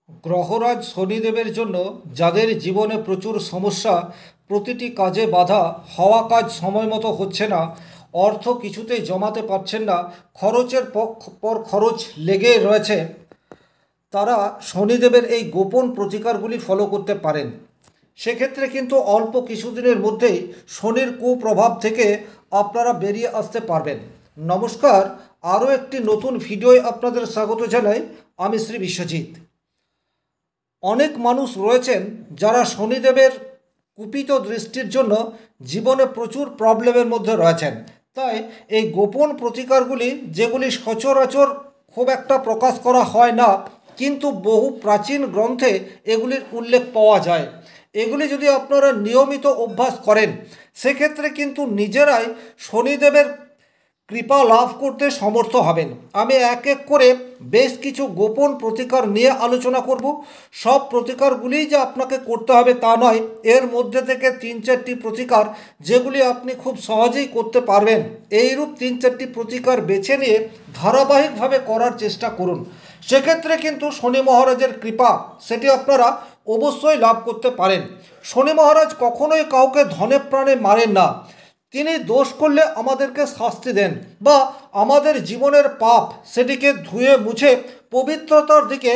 গ্রহরাজ শনিদেবের জন্য যাদের জীবনে প্রচুর সমস্যা, প্রতিটি কাজে বাধা, হওয়া কাজ সময় মতো হচ্ছে না, অর্থ কিছুতেই জমাতে পারছেন না, খরচের পর খরচ লেগে রয়েছে, তারা শনিদেবের এই গোপন প্রতিকারগুলি ফলো করতে পারেন। সেক্ষেত্রে কিন্তু অল্প কিছুদিনের মধ্যেই শনির কুপ্রভাব থেকে আপনারা বেরিয়ে আসতে পারবেন। নমস্কার, আরও একটি নতুন ভিডিওয় আপনাদের স্বাগত জানাই। আমি শ্রী বিশ্বজিৎ। অনেক মানুষ রয়েছেন যারা শনিদেবের কুপিত দৃষ্টির জন্য জীবনে প্রচুর প্রবলেমের মধ্যে রয়েছেন। তাই এই গোপন প্রতিকারগুলি, যেগুলি সচরাচর খুব একটা প্রকাশ করা হয় না, কিন্তু বহু প্রাচীন গ্রন্থে এগুলির উল্লেখ পাওয়া যায়, এগুলি যদি আপনারা নিয়মিত অভ্যাস করেন, সেক্ষেত্রে কিন্তু নিজেরাই শনিদেবের কৃপা লাভ করতে সমর্থ হবেন। আমি এক এক করে বেশ কিছু গোপন প্রতিকার নিয়ে আলোচনা করব। সব প্রতিকারগুলিই যে আপনাকে করতে হবে তা নয়, এর মধ্যে থেকে 3-4টি প্রতিকার যেগুলি আপনি খুব সহজেই করতে পারবেন, এইরূপ 3-4টি প্রতিকার বেছে নিয়ে ধারাবাহিকভাবে করার চেষ্টা করুন। সেক্ষেত্রে কিন্তু শনি মহারাজের কৃপা সেটি আপনারা অবশ্যই লাভ করতে পারেন। শনি মহারাজ কখনোই কাউকে ধনে প্রাণে মারেন না। তিনি দোষ করলে আমাদেরকে শাস্তি দেন, বা আমাদের জীবনের পাপ সেটিকে ধুয়ে মুছে পবিত্রতার দিকে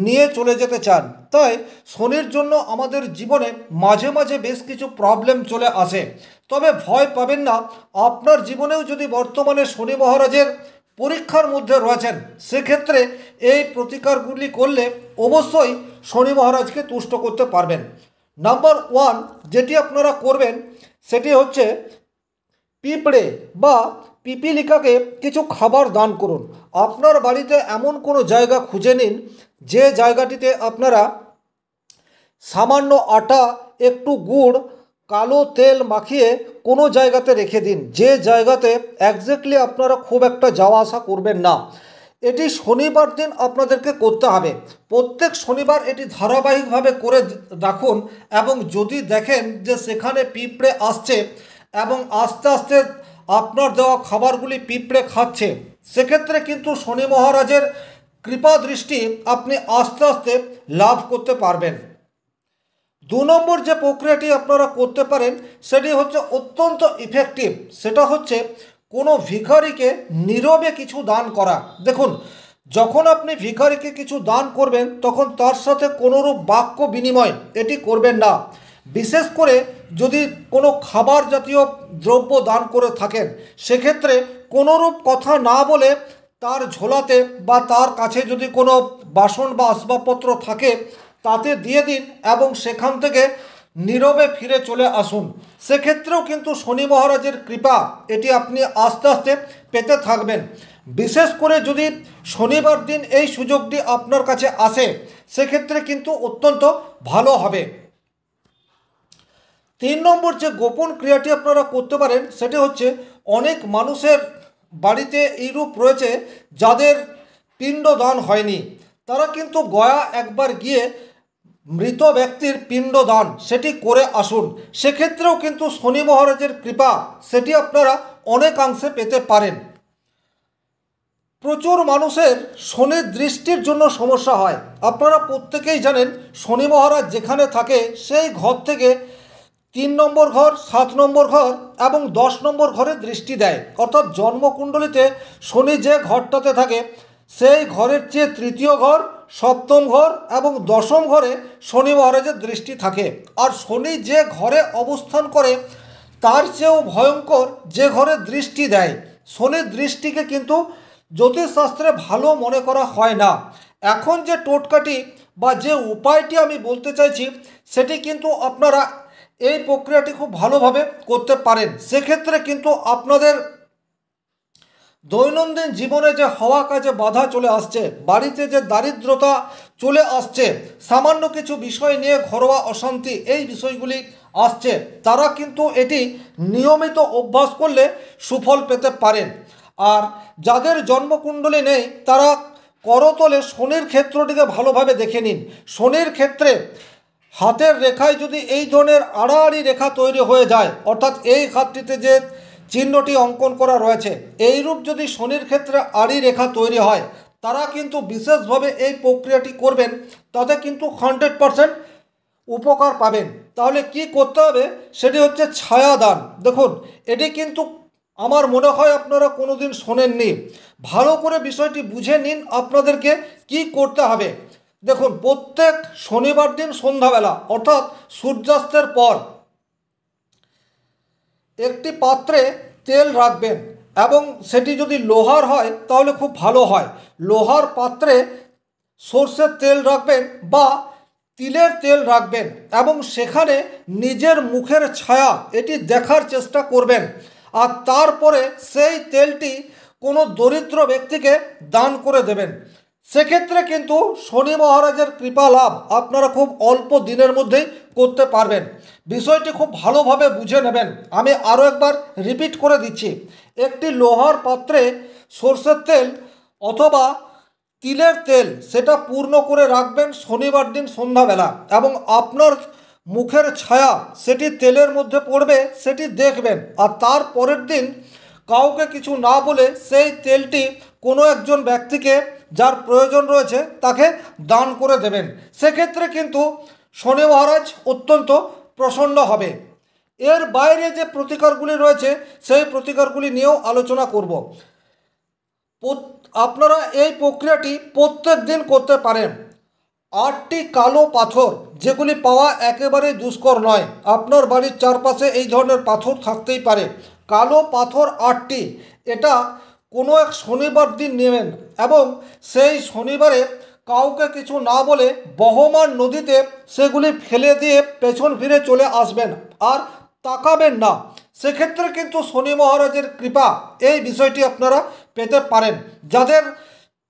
নিয়ে চলে যেতে চান। তাই শনির জন্য আমাদের জীবনে মাঝে মাঝে বেশ কিছু প্রবলেম চলে আসে, তবে ভয় পাবেন না। আপনার জীবনেও যদি বর্তমানে শনি মহারাজের পরীক্ষার মধ্যে রয়েছেন, সেক্ষেত্রে এই প্রতিকারগুলি করলে অবশ্যই শনি মহারাজকে তুষ্ট করতে পারবেন। নাম্বার 1 যেটি আপনারা করবেন সেটি হচ্ছে পিঁপড়ে বা পিপিলিকাকে কিছু খাবার দান করুন। আপনার বাড়িতে এমন কোনো জায়গা খুঁজে নিন, যে জায়গাটিতে আপনারা সামান্য আটা, একটু গুড়, কালো তেল মাখিয়ে কোনো জায়গাতে রেখে দিন, যে জায়গাতে একজ্যাক্টলি আপনারা খুব একটা যাওয়া আসা করবেন না। এটি শনিবার দিন আপনাদেরকে করতে হবে। প্রত্যেক শনিবার এটি ধারাবাহিকভাবে করে রাখুন, এবং যদি দেখেন যে সেখানে পিঁপড়ে আসছে এবং আস্তে আস্তে আপনার দেওয়া খাবারগুলি পিঁপড়ে খাচ্ছে, সেক্ষেত্রে কিন্তু শনি মহারাজের কৃপা দৃষ্টি আপনি আস্তে আস্তে লাভ করতে পারবেন। 2 নম্বর যে প্রক্রিয়াটি আপনারা করতে পারেন সেটি হচ্ছে অত্যন্ত ইফেক্টিভ। সেটা হচ্ছে কোনো ভিখারিকে নীরবে কিছু দান করা। দেখুন, যখন আপনি ভিখারিকে কিছু দান করবেন, তখন তার সাথে কোনোরূপ বাক্য বিনিময় এটি করবেন না। বিশেষ করে যদি কোনো খাবার জাতীয় দ্রব্য দান করে থাকেন, সেক্ষেত্রে কোনোরূপ কথা না বলে তার ঝোলাতে বা তার কাছে যদি কোনো বাসন বা আসবাবপত্র থাকে তাতে দিয়ে দিন, এবং সেখান থেকে নীরবে ফিরে চলে আসুন। সেক্ষেত্রেও কিন্তু শনি মহারাজের কৃপা এটি আপনি আস্তে আস্তে পেতে থাকবেন। বিশেষ করে যদি শনিবার দিন এই সুযোগটি আপনার কাছে আসে, সেক্ষেত্রে কিন্তু অত্যন্ত ভালো হবে। 3 নম্বর যে গোপন ক্রিয়াটি আপনারা করতে পারেন সেটি হচ্ছে, অনেক মানুষের বাড়িতে এইরূপ রয়েছে যাদের পিণ্ডদান হয়নি। তারা কিন্তু গয়া একবার গিয়ে মৃত ব্যক্তির পিণ্ডদান সেটি করে আসুন। সেক্ষেত্রেও কিন্তু শনি মহারাজের কৃপা সেটি আপনারা অনেকাংশে পেতে পারেন। প্রচুর মানুষের শনির দৃষ্টির জন্য সমস্যা হয়। আপনারা প্রত্যেকেই জানেন, শনি মহারাজ যেখানে থাকে সেই ঘর থেকে 3 নম্বর ঘর, 7 নম্বর ঘর এবং 10 নম্বর ঘরে দৃষ্টি দেয়। অর্থাৎ জন্মকুণ্ডলিতে শনি যে ঘরটাতে থাকে, সেই ঘরের চেয়ে 3য় ঘর, 7ম ঘর এবং 10ম ঘরে শনি মহারাজের দৃষ্টি থাকে। আর শনি যে ঘরে অবস্থান করে তার চেয়েও ভয়ঙ্কর যে ঘরে দৃষ্টি দেয়। শনির দৃষ্টিকে কিন্তু জ্যোতিষশাস্ত্রে ভালো মনে করা হয় না। এখন যে টোটকাটি বা যে উপায়টি আমি বলতে চাইছি, সেটি কিন্তু আপনারা এই প্রক্রিয়াটি খুব ভালোভাবে করতে পারেন। সেক্ষেত্রে কিন্তু আপনাদের দৈনন্দিন জীবনে যে হওয়া কাজে বাধা চলে আসছে, বাড়িতে যে দারিদ্রতা চলে আসছে, সামান্য কিছু বিষয় নিয়ে ঘরোয়া অশান্তি, এই বিষয়গুলি আসছে, তারা কিন্তু এটি নিয়মিত অভ্যাস করলে সুফল পেতে পারেন। আর যাদের জন্মকুণ্ডলী নেই, তারা করতলে শনির ক্ষেত্রটিকে ভালোভাবে দেখে নিন। শনির ক্ষেত্রে হাতের রেখায় যদি এই ধরনের আড়াআড়ি রেখা তৈরি হয়ে যায়, অর্থাৎ এই হাতটিতে যে চিহ্নটি অঙ্কন করা রয়েছে, এইরূপ যদি শনির ক্ষেত্রে আড়ি রেখা তৈরি হয়, তারা কিন্তু বিশেষভাবে এই প্রক্রিয়াটি করবেন, তাতে কিন্তু 100% উপকার পাবেন। তাহলে কি করতে হবে সেটি হচ্ছে ছায়াদান। দেখুন, এটি কিন্তু আমার মনে হয় আপনারা কোনোদিন শোনেননি। ভালো করে বিষয়টি বুঝে নিন আপনাদেরকে কি করতে হবে। দেখুন, প্রত্যেক শনিবার দিন সন্ধ্যাবেলা অর্থাৎ সূর্যাস্তের পর একটি পাত্রে তেল রাখবেন, এবং সেটি যদি লোহার হয় তাহলে খুব ভালো হয়। লোহার পাত্রে সর্ষের তেল রাখবেন বা তিলের তেল রাখবেন, এবং সেখানে নিজের মুখের ছায়া এটি দেখার চেষ্টা করবেন। আর তারপরে সেই তেলটি কোনো দরিদ্র ব্যক্তিকে দান করে দেবেন। সেক্ষেত্রে কিন্তু শনি মহারাজের কৃপা লাভ আপনারা খুব অল্প দিনের মধ্যেই করতে পারবেন। বিষয়টি খুব ভালোভাবে বুঝে নেবেন। আমি আরও একবার রিপিট করে দিচ্ছি। একটি লোহার পাত্রে সর্ষের তেল অথবা তিলের তেল সেটা পূর্ণ করে রাখবেন শনিবার দিন সন্ধ্যাবেলা, এবং আপনার মুখের ছায়া সেটি তেলের মধ্যে পড়বে সেটি দেখবেন। আর তার পরের দিন কাউকে কিছু না বলে সেই তেলটি কোনো একজন ব্যক্তিকে যার প্রয়োজন রয়েছে তাকে দান করে দেবেন। সেক্ষেত্রে কিন্তু শনি মহারাজ অত্যন্ত প্রসন্ন হবে। এর বাইরে যে প্রতিকারগুলি রয়েছে সেই প্রতিকারগুলি নিয়েও আলোচনা করব। আপনারা এই প্রক্রিয়াটি প্রত্যেক দিন করতে পারেন। 8টি কালো পাথর, যেগুলি পাওয়া একেবারেই দুষ্কর নয়, আপনার বাড়ির চারপাশে এই ধরনের পাথর থাকতেই পারে। কালো পাথর 8টি, এটা কোনো এক শনিবার দিন নেবেন, এবং সেই শনিবারে কাউকে কিছু না বলে বহমান নদীতে সেগুলি ফেলে দিয়ে পেছন ফিরে চলে আসবেন, আর তাকাবেন না। সেক্ষেত্রে কিন্তু শনি মহারাজের কৃপা এই বিষয়টি আপনারা পেতে পারেন। যাদের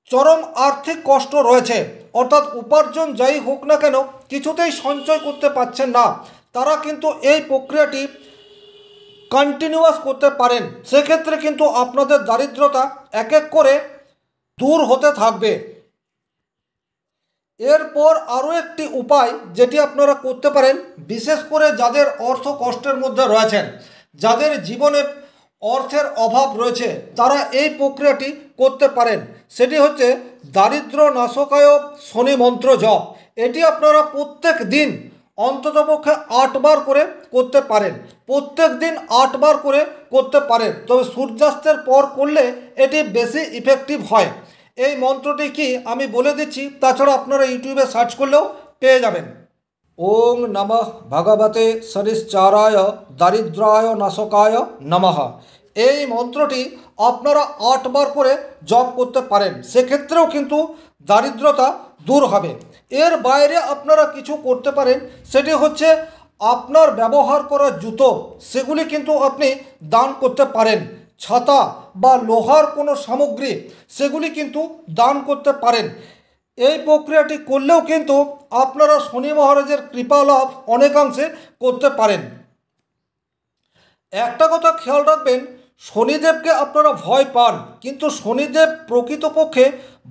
চরম আর্থিক কষ্ট রয়েছে, অর্থাৎ উপার্জন যাই হোক না কেন কিছুতেই সঞ্চয় করতে পারছেন না, তারা কিন্তু এই প্রক্রিয়াটি কন্টিনিউয়াস করতে পারেন। সেক্ষেত্রে কিন্তু আপনাদের দারিদ্রতা এক এক করে দূর হতে থাকবে। এরপর আরও একটি উপায় যেটি আপনারা করতে পারেন, বিশেষ করে যাদের অর্থ কষ্টের মধ্যে রয়েছেন, যাদের জীবনে অর্থের অভাব রয়েছে, তারা এই প্রক্রিয়াটি করতে পারেন। সেটি হচ্ছে দারিদ্র নাশকায় শনি মন্ত্র জপ। এটি আপনারা প্রত্যেক দিন অন্ততপক্ষে 8 বার করে করতে পারেন। প্রত্যেক দিন 8 বার করে করতে পারেন, তবে সূর্যাস্তের পর করলে এটি বেশি ইফেক্টিভ হয়। এই মন্ত্রটি কি আমি বলে দিচ্ছি, তাছাড়া আপনারা ইউটিউবে সার্চ করলেও পেয়ে যাবেন। ওং নমঃ ভগবতে শনিশ্চারায় দারিদ্রায় নাশকায় নমঃ। এই মন্ত্রটি আপনারা 8 বার করে জপ করতে পারেন। সেক্ষেত্রেও কিন্তু দারিদ্রতা দূর হবে। এর বাইরে আপনারা কিছু করতে পারেন, সেটি হচ্ছে আপনার ব্যবহার করা জুতো সেগুলি কিন্তু আপনি দান করতে পারেন। ছাতা বা লোহার কোনো সামগ্রী সেগুলি কিন্তু দান করতে পারেন। এই প্রক্রিয়াটি করলেও কিন্তু আপনারা শনি মহারাজের কৃপা লাভ অনেকাংশে করতে পারেন। একটা কথা খেয়াল রাখবেন, শনিদেবকে আপনারা ভয় পান, কিন্তু শনিদেব প্রকৃতপক্ষে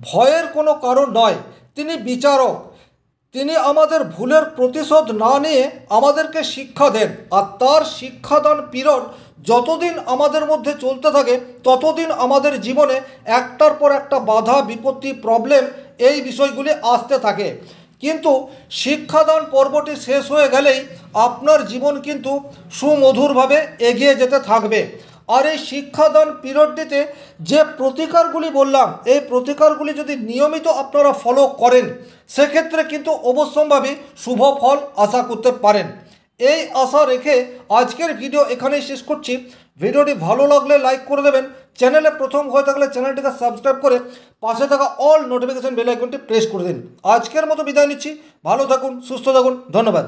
ভয়ের কোনো কারণ নয়। তিনি বিচারক। তিনি আমাদের ভুলের প্রতিশোধ না নিয়ে আমাদেরকে শিক্ষা দেন, আর তার শিক্ষাদান পিরিয়ড যতদিন আমাদের মধ্যে চলতে থাকে ততদিন আমাদের জীবনে একটার পর একটা বাধা বিপত্তি প্রবলেম এই বিষয়গুলি আসতে থাকে। কিন্তু শিক্ষাদান পর্বটি শেষ হয়ে গেলেই আপনার জীবন কিন্তু সুমধুরভাবে এগিয়ে যেতে থাকবে। আর এই শিক্ষাদান পিরিয়ডটিতে যে প্রতিকারগুলি বললাম, এই প্রতিকারগুলি যদি নিয়মিত আপনারা ফলো করেন, সেক্ষেত্রে কিন্তু অবশ্যম্ভাবী শুভ ফল আশা করতে পারেন। এই আশা রেখে আজকের ভিডিও এখানেই শেষ করছি। ভিডিওটি ভালো লাগলে লাইক করে দেবেন। চ্যানেলে প্রথম হয়ে থাকলে চ্যানেলটিকে সাবস্ক্রাইব করে পাশে থাকা অল নোটিফিকেশন বেল আইকনটি প্রেস করে দিন। আজকের মতো বিদায় নিচ্ছি। ভালো থাকুন, সুস্থ থাকুন, ধন্যবাদ।